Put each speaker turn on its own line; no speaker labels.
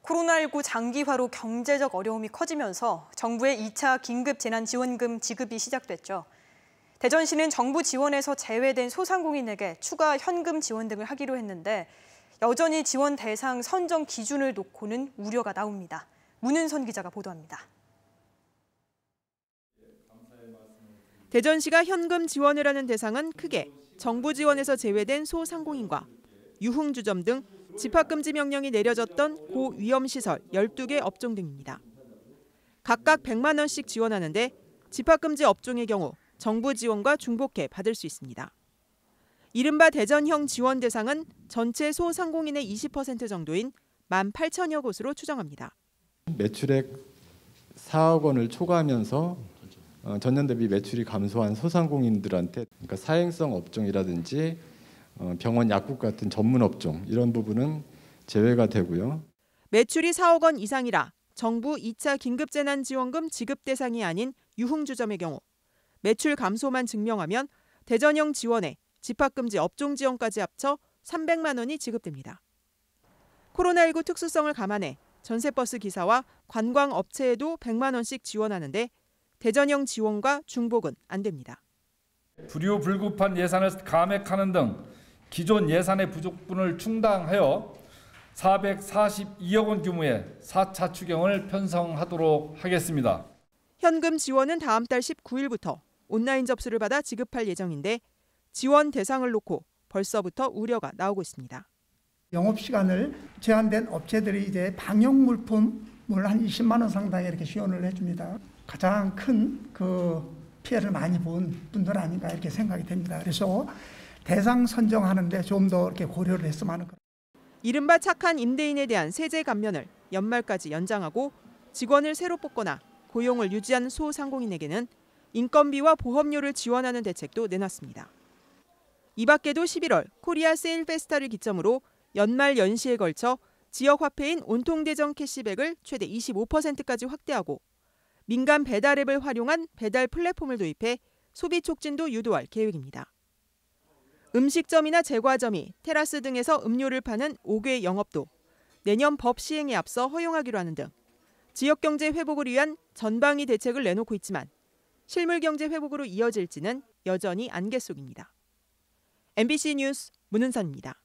코로나19 장기화로 경제적 어려움이 커지면서 정부의 2차 긴급 재난지원금 지급이 시작됐죠. 대전시는 정부 지원에서 제외된 소상공인에게 추가 현금 지원 등을 하기로 했는데 여전히 지원 대상 선정 기준을 놓고는 우려가 나옵니다. 문은선 기자가 보도합니다.
대전시가 현금 지원을 하는 대상은 크게 정부 지원에서 제외된 소상공인과 유흥주점 등 집합금지 명령이 내려졌던 고위험시설 12개 업종 등입니다. 각각 100만 원씩 지원하는데 집합금지 업종의 경우 정부 지원과 중복해 받을 수 있습니다. 이른바 대전형 지원 대상은 전체 소상공인의 20% 정도인 18,000여 곳으로 추정합니다.
매출액 4억 원을 초과하면서 전년 대비 매출이 감소한 소상공인들한테 그러니까 사행성 업종이라든지 병원 약국 같은 전문 업종 이런 부분은 제외가 되고요.
매출이 4억 원 이상이라 정부 2차 긴급재난지원금 지급 대상이 아닌 유흥주점의 경우 매출 감소만 증명하면 대전형 지원에 집합금지 업종 지원까지 합쳐 300만 원이 지급됩니다. 코로나19 특수성을 감안해 전세버스 기사와 관광업체에도 100만 원씩 지원하는데 대전형 지원과 중복은 안 됩니다.
불효불급한 예산을 감액하는 등 기존 예산의 부족분을 충당하여 442억 원 규모의 4차 추경을 편성하도록 하겠습니다.
현금 지원은 다음 달 19일부터 온라인 접수를 받아 지급할 예정인데 지원 대상을 놓고 벌써부터 우려가 나오고 있습니다.
영업시간을 제한된 업체들이 이제 방역 물품을 한 20만 원 상당의 이렇게 지원을 해줍니다. 가장 큰 피해를 많이 본 분들 아닌가 이렇게 생각이 됩니다. 그래서 대상 선정하는데 좀 더 이렇게 고려를 했으면 하는 것.
이른바 착한 임대인에 대한 세제 감면을 연말까지 연장하고 직원을 새로 뽑거나 고용을 유지한 소상공인에게는 인건비와 보험료를 지원하는 대책도 내놨습니다. 이 밖에도 11월 코리아 세일 페스타를 기점으로 연말 연시에 걸쳐 지역 화폐인 온통대전 캐시백을 최대 25%까지 확대하고 민간 배달 앱을 활용한 배달 플랫폼을 도입해 소비 촉진도 유도할 계획입니다. 음식점이나 제과점이 테라스 등에서 음료를 파는 5개 영업도 내년 법 시행에 앞서 허용하기로 하는 등 지역경제 회복을 위한 전방위 대책을 내놓고 있지만 실물경제 회복으로 이어질지는 여전히 안개 속입니다. MBC 뉴스 문은선입니다.